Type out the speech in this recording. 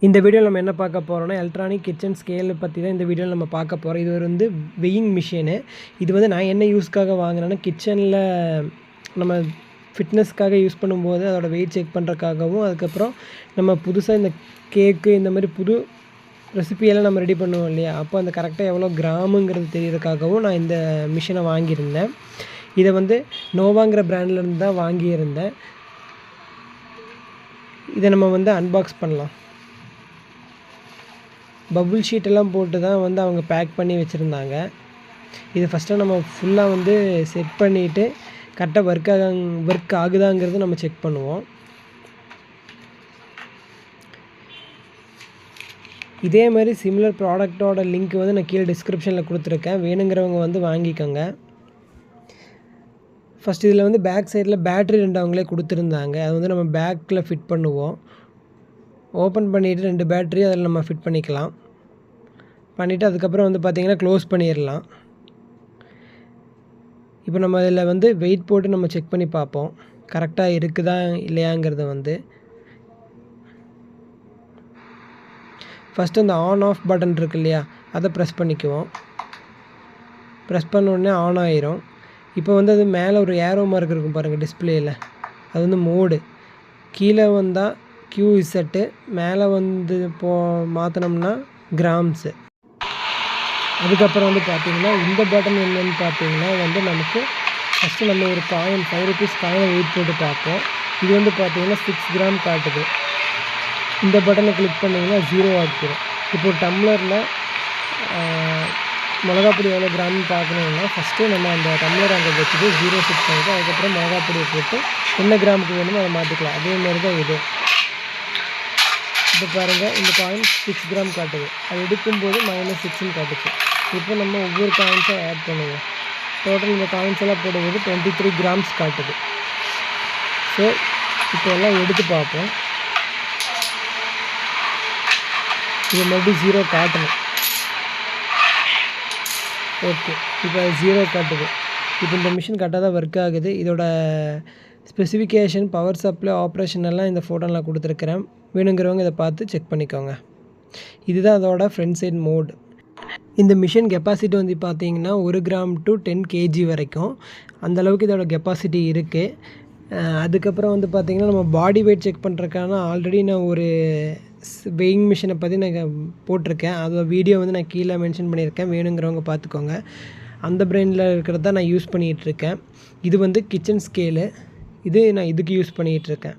இந்த வீடியோவில் நம்ம என்ன பார்க்க போகிறோம்னா எலக்ட்ரானிக் கிச்சன் ஸ்கேல் பற்றி தான் இந்த வீடியோவில் நம்ம பார்க்க போகிறோம். இது வந்து வெயிங் மிஷினு. இது வந்து நான் என்ன யூஸ்க்காக வாங்கினேன்னா, கிச்சனில் நம்ம ஃபிட்னஸ்க்காக யூஸ் பண்ணும்போது அதோட வெயிட் செக் பண்ணுறதுக்காகவும், அதுக்கப்புறம் நம்ம புதுசாக இந்த கேக்கு இந்த மாதிரி புது ரெசிபியெல்லாம் நம்ம ரெடி பண்ணுவோம் இல்லையா, அப்போ அந்த கரெக்டாக எவ்வளோ கிராமுங்கிறது தெரியறதுக்காகவும் நான் இந்த மிஷினை வாங்கியிருந்தேன். இதை வந்து நோவாங்கிற பிராண்ட்லேருந்து தான் வாங்கியிருந்தேன். இதை நம்ம வந்து அன்பாக்ஸ் பண்ணலாம். பபுள் ஷீட்டெல்லாம் போட்டு தான் வந்து அவங்க பேக் பண்ணி வச்சுருந்தாங்க. இது ஃபஸ்ட்டு நம்ம ஃபுல்லாக வந்து செட் பண்ணிவிட்டு கரெக்டாக ஒர்க் ஆகுதாங்கிறது நம்ம செக் பண்ணுவோம். இதே மாதிரி சிமிலர் ப்ராடக்டோட லிங்க் வந்து நான் கீழே டிஸ்கிரிப்ஷனில் கொடுத்துருக்கேன். வேணுங்கிறவங்க வந்து வாங்கிக்கோங்க. ஃபஸ்ட் இதில் வந்து பேக் சைடில் பேட்ரி 2 அவங்களே கொடுத்துருந்தாங்க. அது வந்து நம்ம பேக்கில் ஃபிட் பண்ணுவோம். ஓப்பன் பண்ணிவிட்டு 2 பேட்ரி அதில் நம்ம ஃபிட் பண்ணிக்கலாம். பண்ணிவிட்டு அதுக்கப்புறம் வந்து பார்த்திங்கன்னா க்ளோஸ் பண்ணிடலாம். இப்போ நம்ம இதில் வந்து வெயிட் போட்டு நம்ம செக் பண்ணி பார்ப்போம், கரெக்டாக இருக்குதா இல்லையாங்கிறத வந்து. ஃபஸ்ட்டு அந்த ஆன் ஆஃப் பட்டன் இருக்கு இல்லையா, அதை ப்ரெஸ் பண்ணிக்குவோம். ப்ரெஸ் பண்ண உடனே ஆன் ஆயிரும். இப்போ வந்து அது மேலே ஒரு ஏரோ மார்க் இருக்கும் பாருங்கள் டிஸ்பிளேயில், அது வந்து மோடு. கீழே வந்தால் QZ, மேலே வந்து மாற்றினோம்னா கிராம்ஸு. அதுக்கப்புறம் வந்து பார்த்திங்கன்னா இந்த பட்டன் என்னென்னு பார்த்தீங்கன்னா வந்து நமக்கு ஃபஸ்ட்டு நம்ம ஒரு காயின் 5 ருபீஸ் காயினை வெயிட் போட்டு பார்ப்போம். இது வந்து பார்த்திங்கன்னா 6 கிராம் காட்டுது. இந்த பட்டனை கிளிக் பண்ணிங்கன்னா 0 ஆக்கிடும். இப்போ ஒரு டம்ளரில் மிளகாப்பொடி எவ்வளோ கிராம்னு பார்க்கணுன்னா ஃபஸ்ட்டு நம்ம அந்த டம்ளர் அங்கே வச்சுட்டு 0 செட் பண்ணிவிட்டு அதுக்கப்புறம் மிளகாப்பொடியை போட்டு என்ன கிராமுக்கு வேணுமோ அதை மாற்றிக்கலாம். அதேமாதிரி தான் இது. இப்போ பாருங்கள், இந்த காயின் 6 கிராம் காட்டுது. அது எடுக்கும்போது -6ன்னு காட்டுச்சு. இப்போ நம்ம ஒவ்வொரு காயின்ஸாக ஆட் பண்ணுவோம். டோட்டல் இந்த காயின்ஸ் எல்லாம் போடும்போது 23 கிராம்ஸ் காட்டுது. ஸோ இப்போ எல்லாம் எடுத்து பார்ப்போம். இது மறுபடியும் 0 காட்டணும். ஓகே, இப்போ 0 காட்டுது. இப்போ இந்த மிஷின் கரெக்டாக தான் ஒர்க் ஆகுது. இதோட ஸ்பெசிஃபிகேஷன், பவர் சப்ளை, ஆப்ரேஷன் எல்லாம் இந்த ஃபோட்டோவில் நான் கொடுத்துருக்குறேன். வேணுங்கிறவங்க இதை பார்த்து செக் பண்ணிக்கோங்க. இதுதான் அதோட ஃப்ரண்ட் சைட் மோட். இந்த மிஷின் கெப்பாசிட்டி வந்து பார்த்தீங்கன்னா 1 கிராம் டு 10 kg வரைக்கும் அந்தளவுக்கு இதோட கெப்பாசிட்டி இருக்குது. அதுக்கப்புறம் வந்து பார்த்திங்கன்னா நம்ம பாடி வெயிட் செக் பண்ணுறதுக்கான ஆல்ரெடி நான் ஒரு வெயிங் மிஷினை பற்றி நான் போட்டிருக்கேன். அதோட வீடியோ வந்து நான் கீழே மென்ஷன் பண்ணியிருக்கேன். வேணுங்கிறவங்க பார்த்துக்கோங்க. அந்த பிராண்டில் இருக்கிறது தான் நான் யூஸ் பண்ணிகிட்ருக்கேன். இது வந்து கிச்சன் ஸ்கேலு. இது நான் இதுக்கு யூஸ் பண்ணிகிட்ருக்கேன்.